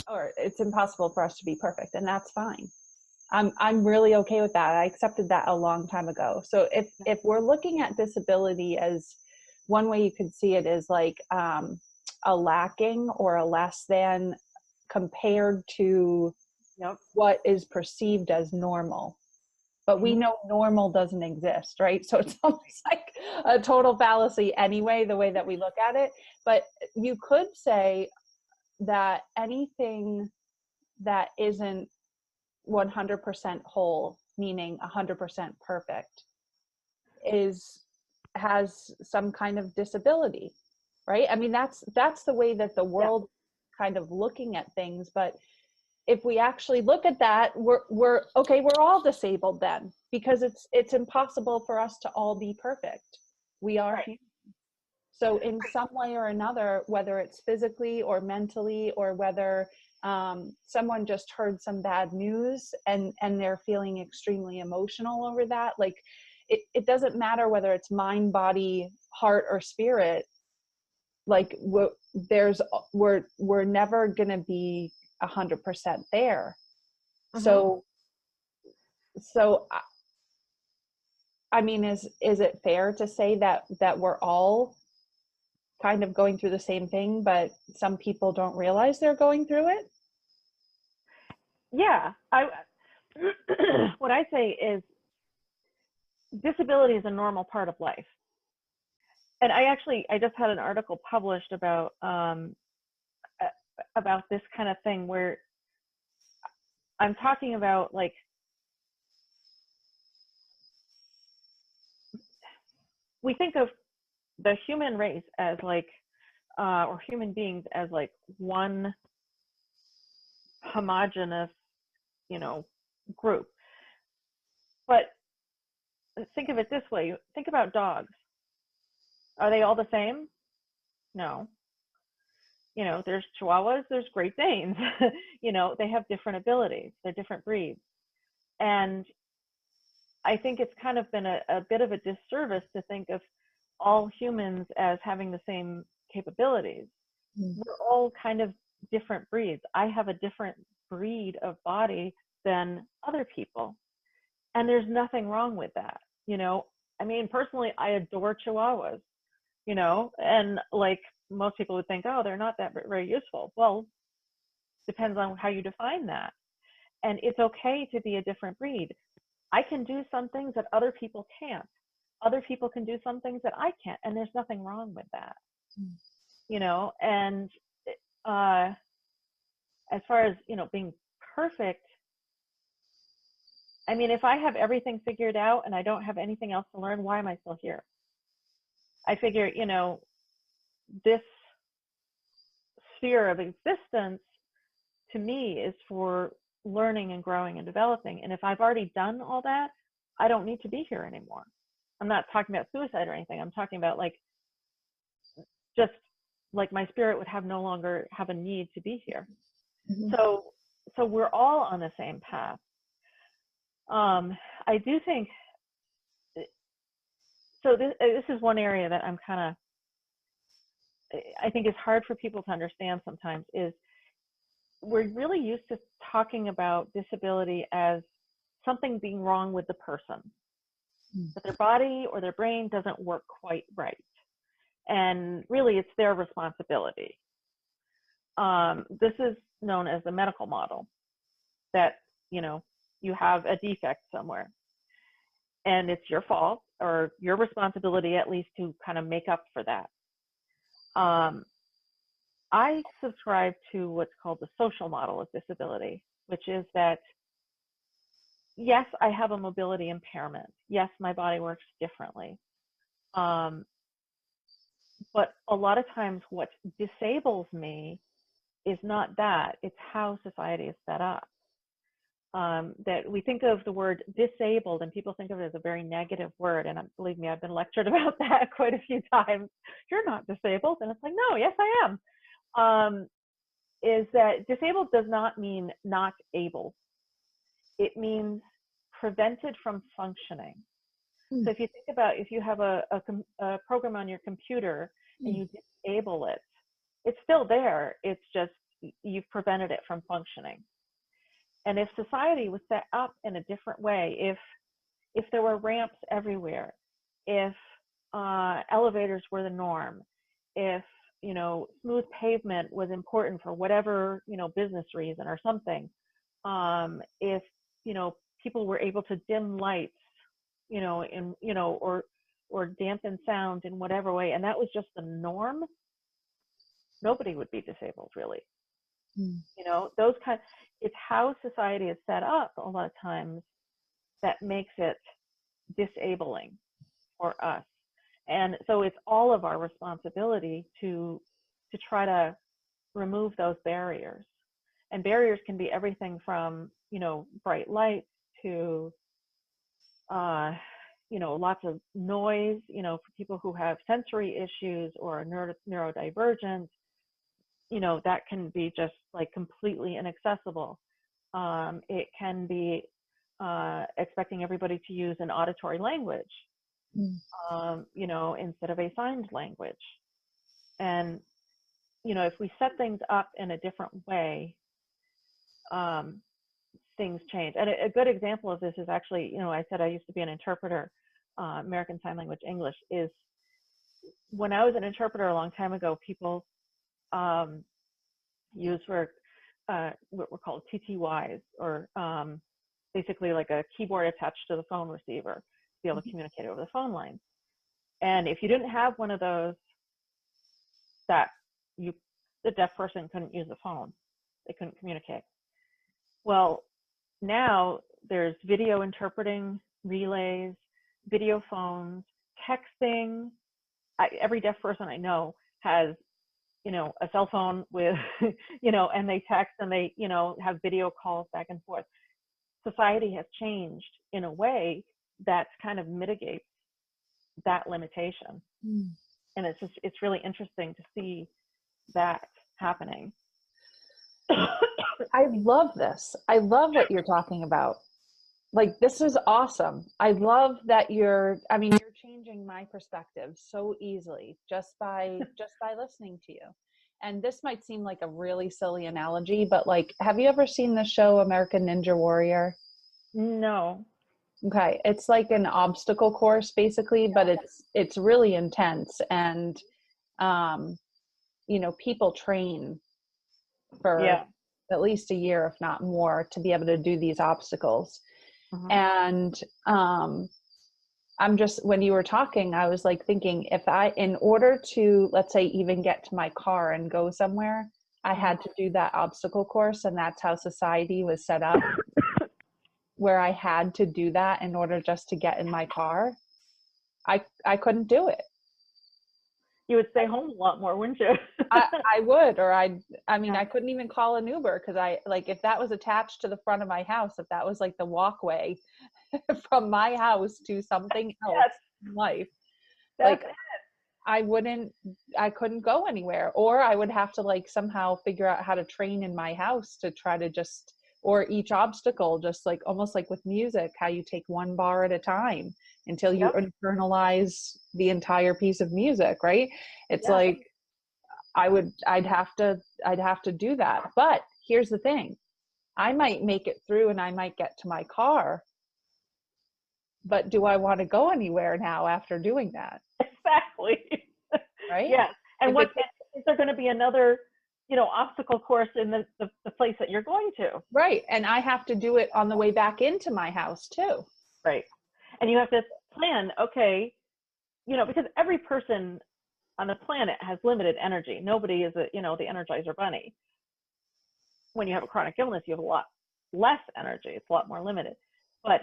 or it's impossible for us to be perfect, and that's fine. I'm really okay with that. I accepted that a long time ago. So if we're looking at disability as, one way you could see it is like a lacking or a less than compared to Yep. what is perceived as normal. But we Mhm. know normal doesn't exist, right? So it's almost like a total fallacy anyway, the way that we look at it. But you could say that anything that isn't 100% whole, meaning 100% perfect, has some kind of disability, right? I mean, that's the way that the Yeah. world kind of looking at things. But if we actually look at that, we're okay, we're all disabled then, because it's impossible for us to all be perfect. We are Right. human. So in some way or another, whether it's physically or mentally, or whether someone just heard some bad news and they're feeling extremely emotional over that, like it doesn't matter whether it's mind, body, heart, or spirit. Like we're never gonna be 100% there. Mhm. So I mean, is it fair to say that we're all kind of going through the same thing, but some people don't realize they're going through it? Yeah. I what I say is disability is a normal part of life. And I just had an article published about this kind of thing where I'm talking about, like, we think of the human race as like or human beings as like one homogenous, you know, group. But think of it this way. Think about dogs. Are they all the same? No. You know, there's Chihuahuas, there's Great Danes. You know, they have different abilities. They're different breeds. And I think it's kind of been a bit of a disservice to think of all humans as having the same capabilities. Mm. We're all kind of different breeds. I have a different breed of body than other people. And there's nothing wrong with that. You know, I mean, personally, I adore Chihuahuas, you know, and like most people would think, oh, they're not that very useful. Well, depends on how you define that. And it's okay to be a different breed. I can do some things that other people can't. Other people can do some things that I can't, and there's nothing wrong with that, Mm. you know. And uh, as far as, you know, being perfect, I mean, if I have everything figured out and I don't have anything else to learn, why am I still here? I figure, you know, this sphere of existence to me is for learning and growing and developing. And if I've already done all that, I don't need to be here anymore. I'm not talking about suicide or anything. I'm talking about, like, just like my spirit would have no longer have a need to be here. Mhm. So we're all on the same path. I do think so. This is one area that I think is hard for people to understand sometimes, is we're really used to talking about disability as something being wrong with the person, that their body or their brain doesn't work quite right. And really, it's their responsibility. This is known as the medical model, that, you know, you have a defect somewhere and it's your fault or your responsibility, at least, to kind of make up for that. I subscribe to what's called the social model of disability, which is that, yes, I have a mobility impairment. Yes, my body works differently. But a lot of times what disables me is not that, it's how society is set up. That we think of the word disabled and people think of it as a very negative word. And believe me, I've been lectured about that quite a few times. You're not disabled. And it's like, no, yes, I am. Is that disabled does not mean not able. It means prevented from functioning. So if you think about, if you have a program on your computer and you disable it, it's still there. It's just you've prevented it from functioning. And if society was set up in a different way, if there were ramps everywhere, if elevators were the norm, if, smooth pavement was important for whatever, business reason or something. If, people were able to dim lights, or dampen sound in whatever way, and that was just the norm, nobody would be disabled, really. Those it's how society is set up a lot of times that makes it disabling for us. And so it's all of our responsibility to try to remove those barriers. And barriers can be everything from, bright lights to, lots of noise, for people who have sensory issues or are neurodivergent, that can be just like completely inaccessible. It can be expecting everybody to use an auditory language, instead of a signed language. And, if we set things up in a different way, things change. And a good example of this is actually, I said I used to be an interpreter, American Sign Language English, is when I was an interpreter a long time ago, people use for what were called TTYs, or basically like a keyboard attached to the phone receiver to be able to communicate over the phone line. And if you didn't have one of those, the deaf person couldn't use the phone. They couldn't communicate. Well, now there's video interpreting relays, video phones, texting. Every deaf person I know has, a cell phone with, and they text and they, have video calls back and forth. Society has changed in a way that kind of mitigates that limitation. And it's really interesting to see that happening. I love this. I love what you're talking about. Like, this is awesome. I love that you're changing my perspective so easily just by listening to you. And this might seem like a really silly analogy, but like, have you ever seen the show American Ninja Warrior? No. Okay. It's like an obstacle course basically, but it's really intense. And, people train for at least a year, if not more, to be able to do these obstacles. And I'm just, when you were talking, I was like thinking, in order to, let's say, even get to my car and go somewhere, I had to do that obstacle course. And that's how society was set up, where I had to do that in order just to get in my car. I couldn't do it. You would stay home a lot more, wouldn't you? I would, or I couldn't even call an Uber, because if that was attached to the front of my house, if that was like the walkway from my house to something else in life, I couldn't go anywhere, or I would have to somehow figure out how to train in my house to try to or each obstacle, just like almost like with music, how you take one bar at a time until you internalize the entire piece of music, right? It's like, I'd have to do that. But here's the thing. I might make it through and I might get to my car, but do I want to go anywhere now after doing that? Exactly. Right? Yes. And is there going to be another, obstacle course in the place that you're going to? Right. And I have to do it on the way back into my house too. Right. And you have to plan, okay, because every person on the planet has limited energy. Nobody is the Energizer Bunny. When you have a chronic illness, you have a lot less energy. It's a lot more limited. But,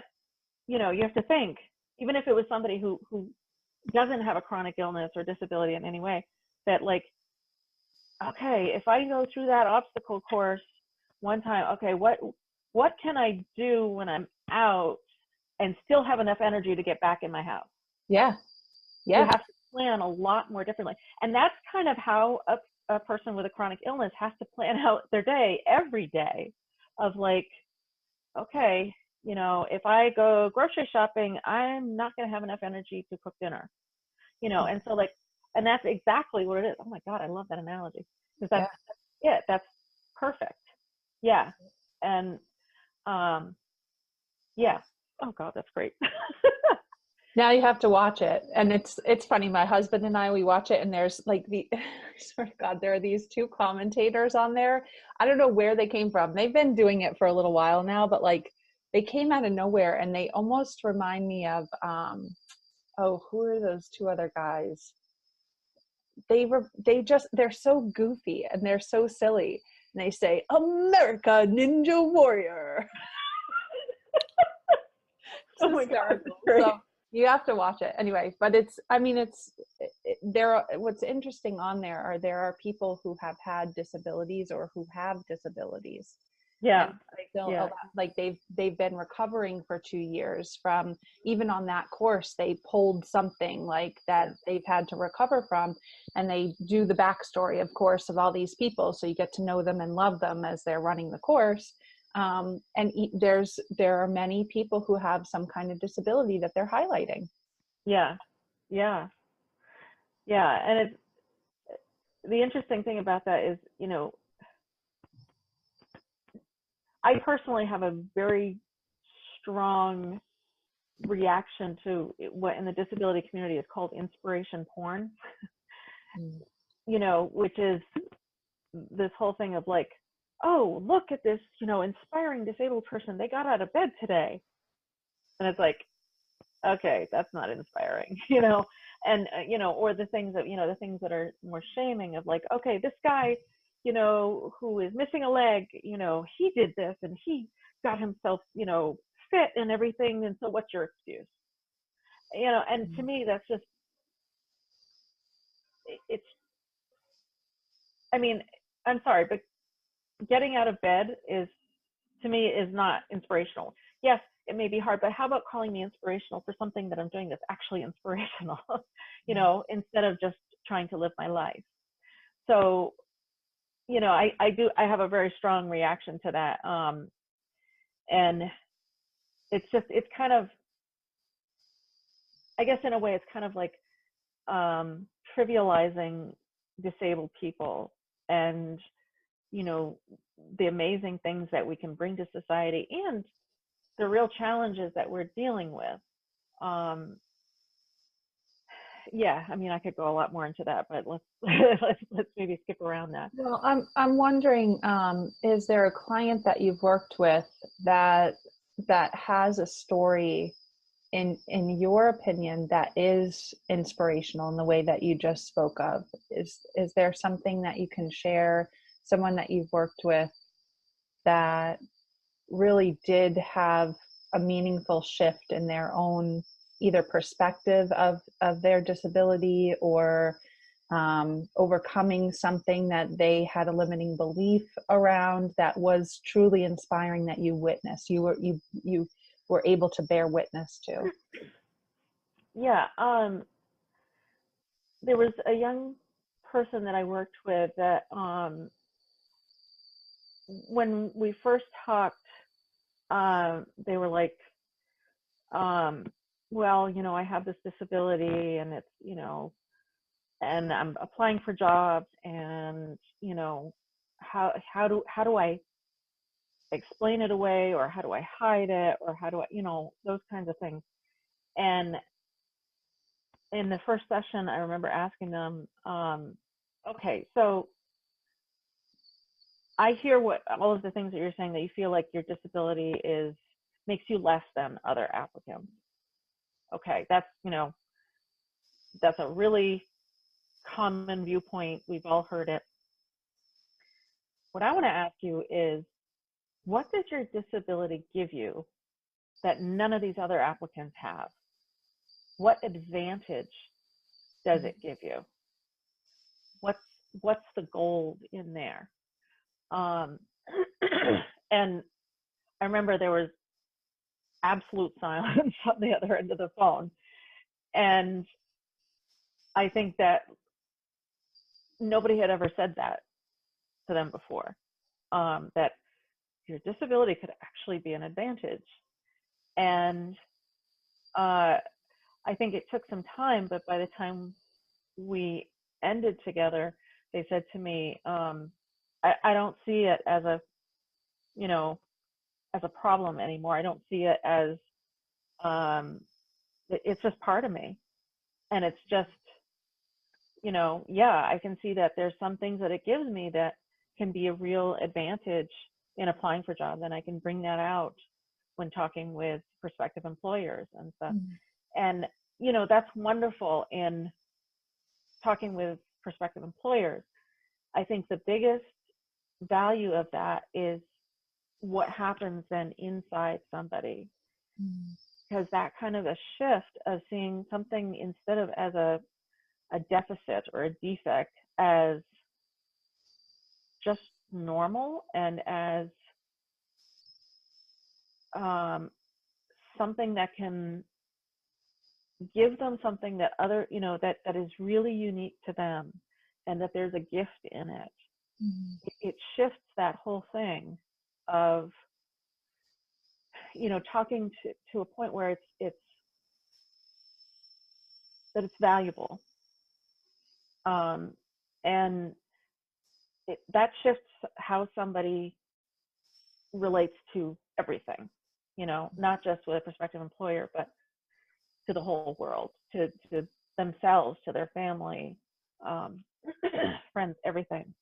you have to think, even if it was somebody who doesn't have a chronic illness or disability in any way, that okay, if I go through that obstacle course one time, okay, what can I do when I'm out and still have enough energy to get back in my house? Yeah. You have to plan a lot more differently. And that's kind of how a person with a chronic illness has to plan out their day every day, of okay, if I go grocery shopping, I'm not going to have enough energy to cook dinner, and so and that's exactly what it is. Oh my God, I love that analogy, because that's it. That's perfect. Yeah. And, oh God, that's great. Now you have to watch it. And it's funny, my husband and I, we watch it, and there's like the I swear to God, there are these two commentators on there. I don't know where they came from. They've been doing it for a little while now, but like they came out of nowhere, and they almost remind me of oh, who are those two other guys? They're so goofy and they're so silly. And they say, America Ninja Warrior. It's Oh my God, hysterical. that's great. So you have to watch it anyway. But it's, I mean, there are, what's interesting on there are people who have had disabilities or who have disabilities. Yeah. And I feel a Yeah. lot like they've been recovering for 2 years from, even on that course, they pulled something like that they've had to recover from. And they do the backstory, of course, of all these people. So you get to know them and love them as they're running the course. And there are many people who have some kind of disability that they're highlighting. Yeah. Yeah. Yeah. And it's, the interesting thing about that is, you know, I personally have a very strong reaction to what in the disability community is called inspiration porn, you know, which is this whole thing of like, oh, look at this, you know, inspiring disabled person. They got out of bed today. And it's like, okay, that's not inspiring, you know, and, you know, or the things that, you know, the things that are more shaming of like, okay, this guy, you know, who is missing a leg, you know, he did this and he got himself, you know, fit and everything. And so what's your excuse? You know, and to me, that's just, it's, I mean, I'm sorry, but getting out of bed is, to me, is not inspirational. Yes, it may be hard, but how about calling me inspirational for something that I'm doing that's actually inspirational, you know, instead of just trying to live my life. So, you know, I have a very strong reaction to that. And it's just, it's kind of, I guess in a way, it's kind of like trivializing disabled people and, you know, the amazing things that we can bring to society and the real challenges that we're dealing with. Yeah, I mean, I could go a lot more into that, but let's let's maybe skip around that. Well, I'm wondering, is there a client that you've worked with that has a story in your opinion that is inspirational in the way that you just spoke of? Is there something that you can share, someone that you've worked with that really did have a meaningful shift in their own either perspective of their disability or overcoming something that they had a limiting belief around that was truly inspiring, that you witnessed, you were able to bear witness to? Yeah, there was a young person that I worked with that when we first talked, they were like, well, you know, I have this disability and it's, you know, and I'm applying for jobs and, you know, how do I explain it away, or how do I hide it, or how do I, you know, those kinds of things. And in the first session, I remember asking them, okay, so I hear what all of the things that you're saying, that you feel like your disability is makes you less than other applicants. Okay, that's, you know, that's a really common viewpoint. We've all heard it. What I want to ask you is, what does your disability give you that none of these other applicants have? What advantage does it give you? What's the gold in there? And I remember there was absolute silence on the other end of the phone. And I think that nobody had ever said that to them before, that your disability could actually be an advantage. And I think it took some time, but by the time we ended together, they said to me, I don't see it as a, you know, as a problem anymore. I don't see it as it's just part of me. And it's just, yeah, I can see that there's some things that it gives me that can be a real advantage in applying for jobs. And I can bring that out when talking with prospective employers and stuff. And, that's wonderful in talking with prospective employers. I think the biggest value of that is what happens then inside somebody. Because that kind of a shift of seeing something instead of as a deficit or a defect as just normal and as something that can give them something that that is really unique to them, and that there's a gift in it. It shifts that whole thing of talking to a point where it's that it's valuable, and that shifts how somebody relates to everything, not just with a prospective employer, but to the whole world, to themselves, to their family, friends, everything.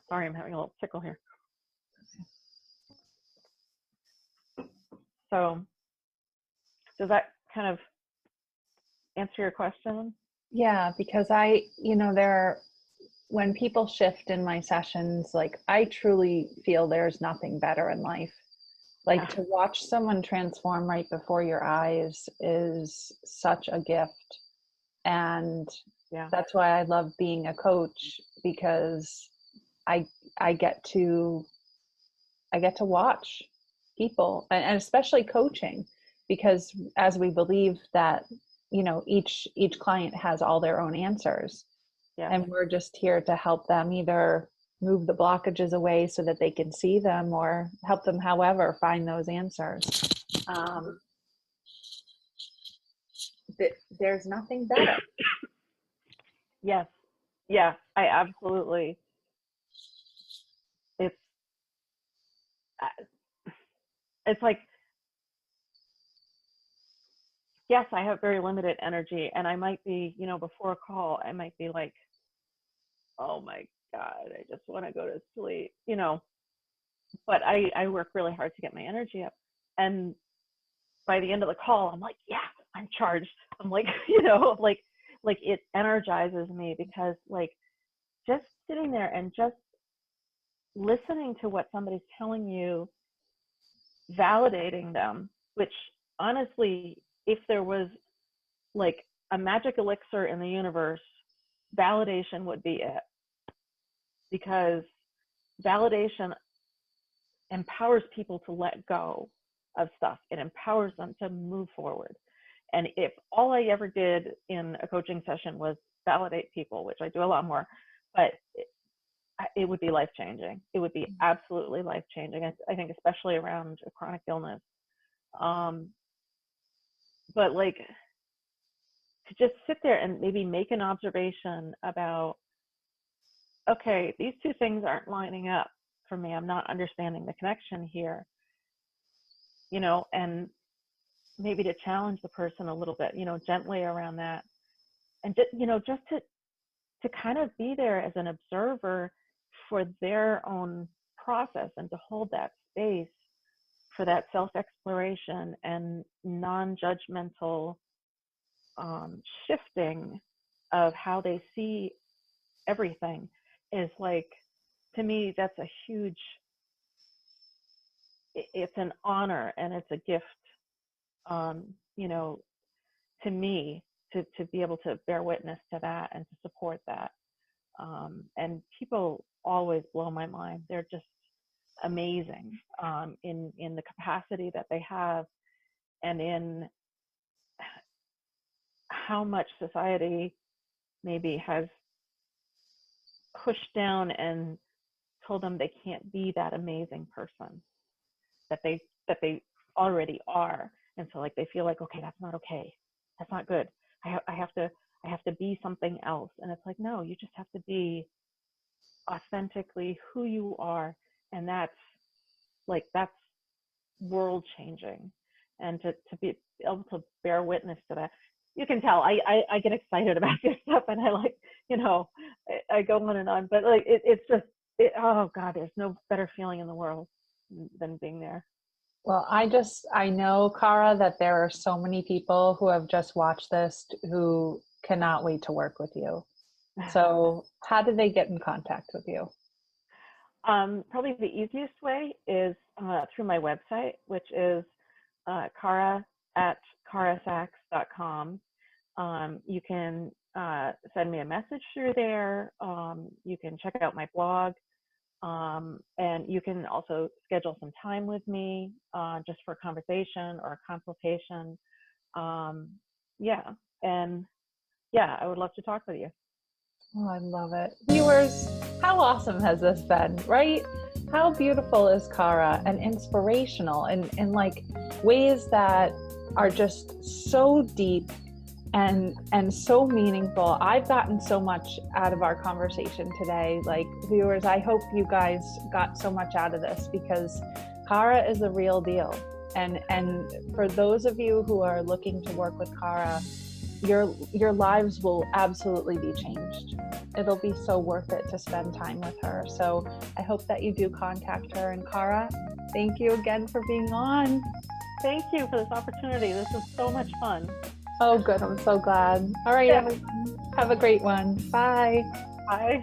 Sorry, I'm having a little tickle here. So does that kind of answer your question? Yeah, because when people shift in my sessions, like I truly feel there's nothing better in life. Like to watch someone transform right before your eyes is such a gift. And that's why I love being a coach, because I get to watch people, and especially coaching, because as we believe that each client has all their own answers, and we're just here to help them either move the blockages away so that they can see them, or help them however find those answers. There's nothing better. Yes. Yeah, I absolutely. It's like, yes, I have very limited energy, and I might be, before a call, I might be like, oh my God, I just want to go to sleep, but I work really hard to get my energy up. And by the end of the call, I'm like, yeah, I'm charged. I'm like, like it energizes me, because like just sitting there and just listening to what somebody's telling you, validating them, which honestly, if there was like a magic elixir in the universe, validation would be it. Because validation empowers people to let go of stuff. It empowers them to move forward. And if all I ever did in a coaching session was validate people, which I do a lot more, but it would be life-changing. It would be absolutely life-changing. I think especially around a chronic illness. But like to just sit there and maybe make an observation about, okay, these two things aren't lining up for me. I'm not understanding the connection here, and maybe to challenge the person a little bit, gently around that. And just to kind of be there as an observer for their own process, and to hold that space for that self-exploration and non-judgmental shifting of how they see everything is like, to me, that's a huge, it's an honor and it's a gift, to me, to be able to bear witness to that and to support that. And people always blow my mind. They're just amazing in the capacity that they have, and in how much society maybe has pushed down and told them they can't be that amazing person that they already are. And so like they feel like, okay, that's not okay, that's not good, I have to be something else. And it's like, no, you just have to be authentically who you are. And that's world changing. and to be able to bear witness to that. You can tell I get excited about this stuff, and I like, I go on and on, but like it's just, oh God, there's no better feeling in the world than being there. Well, I know, Cara, that there are so many people who have just watched this who cannot wait to work with you. So how do they get in contact with you? Probably the easiest way is through my website, which is Cara at carasachs.com. You can send me a message through there. You can check out my blog. And you can also schedule some time with me just for a conversation or a consultation. And I would love to talk with you. Oh, I love it. Viewers, how awesome has this been, right? How beautiful is Cara and inspirational in like ways that are just so deep and so meaningful. I've gotten so much out of our conversation today. Like, viewers, I hope you guys got so much out of this, because Cara is the real deal. And for those of you who are looking to work with Cara, your lives will absolutely be changed. It'll be so worth it to spend time with her. So I hope that you do contact her. And Cara, thank you again for being on. Thank you for this opportunity. This is so much fun. Oh, good. I'm so glad. All right, everyone. Have a great one. Bye. Bye.